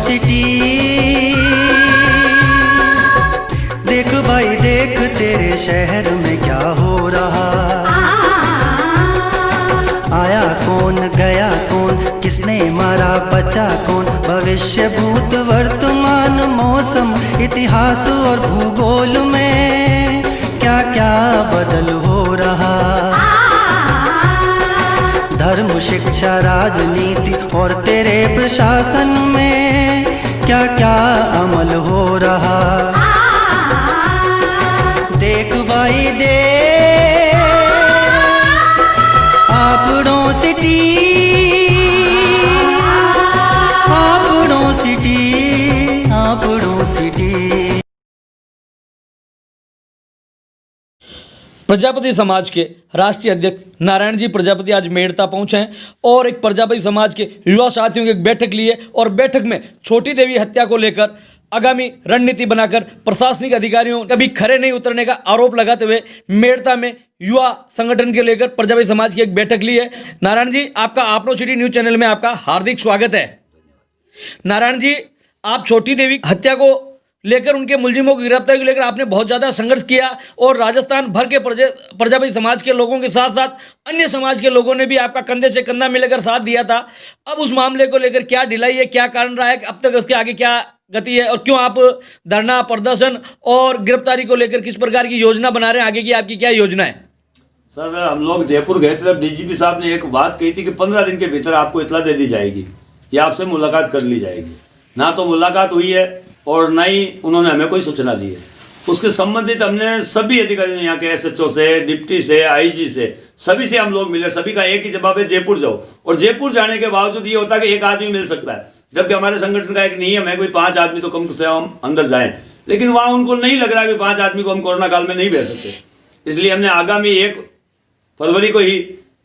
City. देख भाई देख तेरे शहर में क्या हो रहा, आया कौन गया कौन, किसने मारा बचा कौन, भविष्य भूत वर्तमान मौसम इतिहास और भूगोल में क्या क्या बदल हो रहा। धर्म शिक्षा राजनीति और तेरे प्रशासन में क्या क्या अमल हो रहा। देख भाई देख आपड़ों सिटी, आपड़ों सिटी, आपड़ों सिटी। प्रजापति समाज के राष्ट्रीय अध्यक्ष नारायण जी प्रजापति आज मेड़ता पहुंचे हैं और एक प्रजापति समाज के युवा साथियों की एक बैठक ली है और बैठक में छोटी देवी हत्या को लेकर आगामी रणनीति बनाकर प्रशासनिक अधिकारियों कभी खरे नहीं उतरने का आरोप लगाते हुए मेड़ता में युवा संगठन के लेकर प्रजापति समाज की एक बैठक ली है। नारायण जी, आपका आपड़ों सिटी न्यूज चैनल में आपका हार्दिक स्वागत है। नारायण जी, आप छोटी देवी हत्या को लेकर उनके मुलजिमों की गिरफ्तारी को लेकर आपने बहुत ज़्यादा संघर्ष किया और राजस्थान भर के प्रजापति समाज के लोगों के साथ साथ अन्य समाज के लोगों ने भी आपका कंधे से कंधा मिलाकर साथ दिया था। अब उस मामले को लेकर क्या ढिलाई है, क्या कारण रहा है, अब तक उसके आगे क्या गति है और क्यों आप धरना प्रदर्शन और गिरफ्तारी को लेकर किस प्रकार की योजना बना रहे हैं, आगे की आपकी क्या योजना है? सर, हम लोग जयपुर गए थे, डीजीपी साहब ने एक बात कही थी कि 15 दिन के भीतर आपको इतला दे दी जाएगी या आपसे मुलाकात कर ली जाएगी। ना तो मुलाकात हुई है और ना ही उन्होंने हमें कोई सूचना दी है। उसके संबंधित हमने सभी अधिकारियों, यहाँ के एसएचओ से, डिप्टी से, आईजी से, सभी से हम लोग मिले। सभी का एक ही जवाब है, जयपुर जाओ। और जयपुर जाने के बावजूद ये होता है कि एक आदमी मिल सकता है, जबकि हमारे संगठन का एक नियम है कोई 5 आदमी तो कम से कम अंदर जाएं। लेकिन वहाँ उनको नहीं लग रहा कि 5 आदमी को हम कोरोना काल में नहीं भेज सकते। इसलिए हमने आगामी 1 फरवरी को ही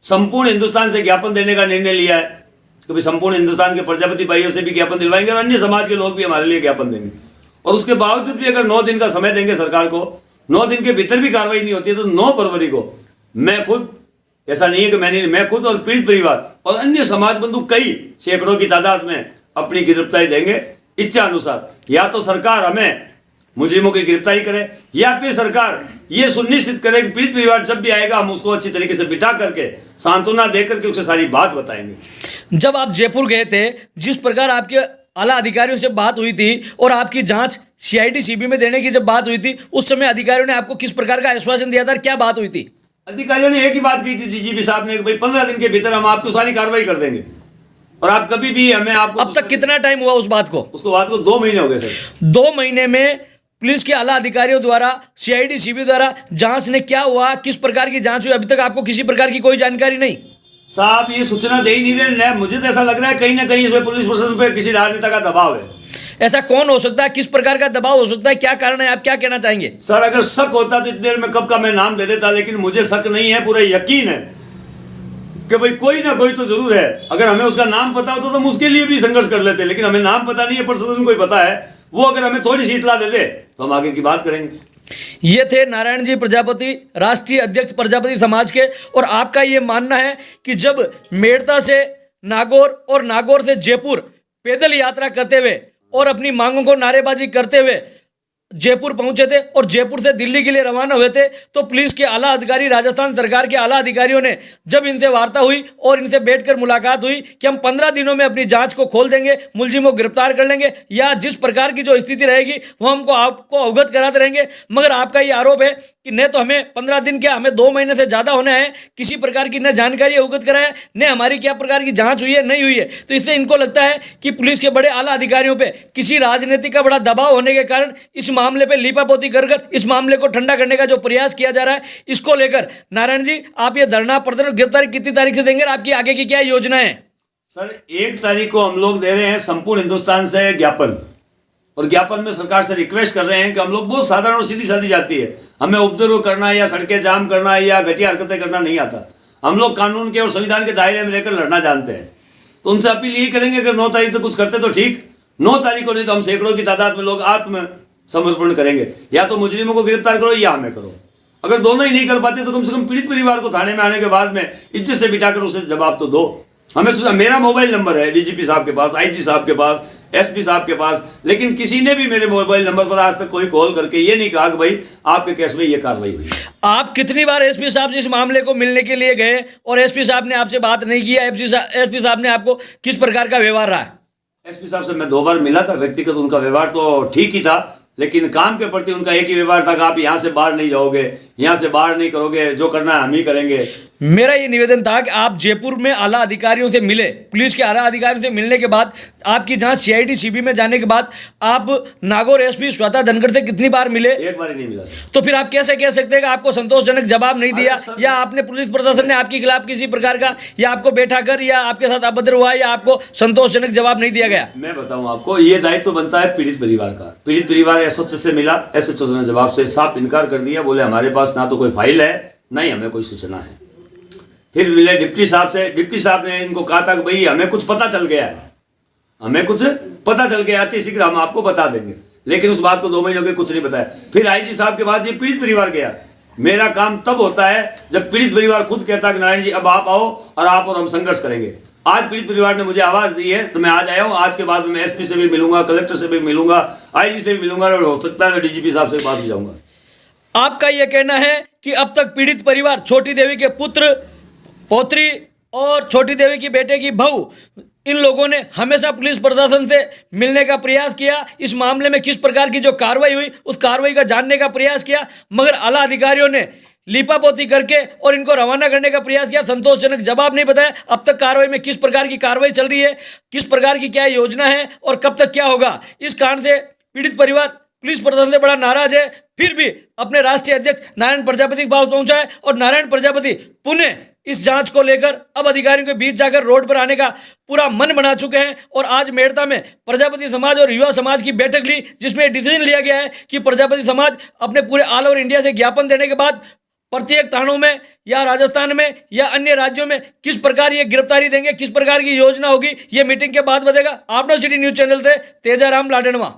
संपूर्ण हिंदुस्तान से ज्ञापन देने का निर्णय लिया है कि भाई संपूर्ण हिंदुस्तान के प्रजापति भाइयों से भी ज्ञापन दिलवाएंगे और अन्य समाज के लोग भी हमारे लिए ज्ञापन देंगे। और उसके बावजूद भी अगर 9 दिन का समय देंगे सरकार को, 9 दिन के भीतर भी कार्रवाई नहीं होती है, तो 9 फरवरी को मैं खुद, ऐसा नहीं है कि मैं खुद और पीड़ित परिवार और अन्य समाज बंधु कई सैकड़ों की तादाद में अपनी गिरफ्तारी देंगे इच्छा अनुसार। या तो सरकार हमें मुजरिमों की गिरफ्तारी करे या फिर सरकार ये सुनिश्चित करे कि पीड़ित परिवार जब भी आएगा हम उसको अच्छी तरीके से बिठा करके सांत्वना दे करके उसे सारी बात बताएंगे। जब आप जयपुर गए थे, जिस प्रकार आपके आला अधिकारियों से बात हुई थी और आपकी जांच सीआईडी सीबी में देने की जब बात हुई थी, उस समय अधिकारियों ने आपको किस प्रकार का आश्वासन दिया था, क्या बात हुई थी? अधिकारियों ने एक ही बात कही थी डीजीपी साहब ने कि भाई 15 दिन के भीतर हम आपको सारी कार्रवाई कर देंगे और आप कभी भी हमें आपको। अब तक कितना टाइम हुआ उस बात को? उसको बात को 2 महीने हो गए सर। 2 महीने में पुलिस के आला अधिकारियों द्वारा, सीआईडी सीबी द्वारा जांच ने क्या हुआ, किस प्रकार की जांच हुई, अभी तक आपको किसी प्रकार की कोई जानकारी नहीं? साहब, ये सूचना दे ही नहीं रहे। मुझे तो ऐसा लग रहा है कहीं ना कहीं इसमें पुलिस प्रशासन पे किसी राजनेता का दबाव है। ऐसा कौन हो सकता है, किस प्रकार का दबाव हो सकता है, क्या कारण है, आप क्या कहना चाहेंगे? सर, अगर शक होता तो इतनी देर में कब का मैं नाम दे देता, लेकिन मुझे शक नहीं है, पूरा यकीन है कि भाई कोई ना कोई तो जरूर है। अगर हमें उसका नाम पता होता तो हम उसके लिए भी संघर्ष कर लेते, लेकिन हमें नाम पता नहीं है, प्रशासन को ही पता है। वो अगर हमें थोड़ी सी इतला दे दे तो हम आगे की बात करेंगे। ये थे नारायण जी प्रजापति, राष्ट्रीय अध्यक्ष प्रजापति समाज के। और आपका ये मानना है कि जब मेड़ता से नागौर और नागौर से जयपुर पैदल यात्रा करते हुए और अपनी मांगों को नारेबाजी करते हुए जयपुर पहुंचे थे और जयपुर से दिल्ली के लिए रवाना हुए थे, तो पुलिस के आला अधिकारी, राजस्थान सरकार के आला अधिकारियों ने जब इनसे वार्ता हुई और इनसे बैठकर मुलाकात हुई कि हम 15 दिनों में अपनी जांच को खोल देंगे, मुलजिमों को गिरफ्तार कर लेंगे या जिस प्रकार की जो स्थिति रहेगी वो हमको आपको अवगत कराते रहेंगे। मगर आपका ये आरोप है कि न तो हमें 15 दिन क्या, हमें 2 महीने से ज़्यादा होने हैं, किसी प्रकार की न जानकारी अवगत कराया, न हमारी क्या प्रकार की जाँच हुई है, नहीं हुई है। तो इससे इनको लगता है कि पुलिस के बड़े आला अधिकारियों पर किसी राजनीति का बड़ा दबाव होने के कारण इस मामले पे लीपापोती कर इस मामले को ठंडा करने का जो प्रयास किया जा रहा है, इसको लेकर नारायण जी आप ये धरना प्रदर्शन, गिरफ्तारी कितनी तारीख से देंगे, आपकी आगे की क्या योजना है? सर, 1 तारीख को हम लोग दे रहे हैं संपूर्ण हिंदुस्तान से ज्ञापन, और ज्ञापन में सरकार से रिक्वेस्ट कर रहे हैं कि हम लोग बहुत साधारण और सीधी सादी जाती है, हमें उपद्रव करना या सड़कें जाम करना या घटिया हरकतें करना नहीं आता। हम लोग कानून के और संविधान के दायरे में लेकर लड़ना जानते हैं। तो उनसे अपील यही करेंगे, अगर 9 तारीख तक कुछ करते तो ठीक, 9 तारीख को नहीं तो हम सैकड़ों की तादाद में लोग आत्म समर्पण करेंगे। या तो मुजरिमों को गिरफ्तार करो या हमें करो। अगर दोनों ही नहीं कर पाते तो कम से कम पीड़ित परिवार को थाने में आने के बाद में इज्जत से बिठाकर उसे जवाब तो दो। हमें मेरा मोबाइल नंबर है डीजीपी साहब के पास, आईजी साहब के पास, एसपी साहब के पास, लेकिन किसी ने भी मेरे मोबाइल नंबर पर आज तक कोई कॉल करके ये नहीं कहा कि भाई आपके केस में ये कार्रवाई हुई। आप कितनी बार एसपी साहब से इस मामले को मिलने के लिए गए और एसपी साहब ने आपसे बात नहीं किया? एसपी साहब ने आपको किस प्रकार का व्यवहार रहा? एसपी साहब से मैं 2 बार मिला था, व्यक्तिगत उनका व्यवहार तो ठीक ही था, लेकिन काम के प्रति उनका एक ही व्यवहार था कि आप यहाँ से बाहर नहीं जाओगे, यहाँ से बाहर नहीं करोगे, जो करना है हम ही करेंगे। मेरा ये निवेदन था कि आप जयपुर में आला अधिकारियों से मिले, पुलिस के आला अधिकारियों से मिलने के बाद आपकी जहां सीआईडी सीबी में जाने के बाद आप नागौर एसपी श्वेता धनखड़ से कितनी बार मिले? एक बार ही नहीं मिला सर। तो फिर आप कैसे कह सकते हैं कि आपको संतोषजनक जवाब नहीं दिया, या आपने पुलिस प्रशासन ने आपके खिलाफ किसी प्रकार का या आपको बैठा कर या आपके साथ अभद्र हुआ या आपको संतोषजनक जवाब नहीं दिया गया? मैं बताऊं आपको, ये दायित्व बनता है पीड़ित परिवार का। पीड़ित परिवार एसएचओ से मिला, एसएचओ ने जवाब से साफ इनकार कर दिया, बोले हमारे पास ना तो कोई फाइल है ना ही हमें कोई सूचना है। फिर मिले डिप्टी साहब से, डिप्टी साहब ने इनको कहा था कि भाई हमें कुछ पता चल गया है, हमें कुछ पता चल गया है, शीघ्र हम आपको बता देंगे, लेकिन उस बात को 2 महीने के कुछ नहीं बताया। फिर आईजी साहब के बाद ये पीड़ित परिवार गया। मेरा काम तब होता है जब पीड़ित परिवार खुद कहता है कि नारायण जी अब आप आओ और आप और हम संघर्ष करेंगे। आज पीड़ित परिवार ने मुझे आवाज दी है तो मैं आज आया हूँ। आज के बाद मैं एसपी से भी मिलूंगा, कलेक्टर से भी मिलूंगा, आईजी से भी मिलूंगा और हो सकता है तो डीजीपी साहब से बात भी जाऊंगा। आपका यह कहना है कि अब तक पीड़ित परिवार छोटी देवी के पुत्र, पौत्री और छोटी देवी की बेटे की बहू, इन लोगों ने हमेशा पुलिस प्रशासन से मिलने का प्रयास किया, इस मामले में किस प्रकार की जो कार्रवाई हुई उस कार्रवाई का जानने का प्रयास किया, मगर आला अधिकारियों ने लीपापोती करके और इनको रवाना करने का प्रयास किया, संतोषजनक जवाब नहीं बताया। अब तक कार्रवाई में किस प्रकार की कार्रवाई चल रही है, किस प्रकार की क्या योजना है और कब तक क्या होगा, इस कारण से पीड़ित परिवार पुलिस प्रशासन से बड़ा नाराज है। फिर भी अपने राष्ट्रीय अध्यक्ष नारायण प्रजापति के पास पहुंचा है और नारायण प्रजापति पुनः इस जांच को लेकर अब अधिकारियों के बीच जाकर रोड पर आने का पूरा मन बना चुके हैं। और आज मेड़ता में प्रजापति समाज और युवा समाज की बैठक ली, जिसमें डिसीजन लिया गया है कि प्रजापति समाज अपने पूरे ऑल ओवर इंडिया से ज्ञापन देने के बाद प्रत्येक थानों में या राजस्थान में या अन्य राज्यों में किस प्रकार ये गिरफ्तारी देंगे, किस प्रकार की योजना होगी, ये मीटिंग के बाद बताएगा। आपनो सिटी न्यूज चैनल से तेजाराम लाडनवा।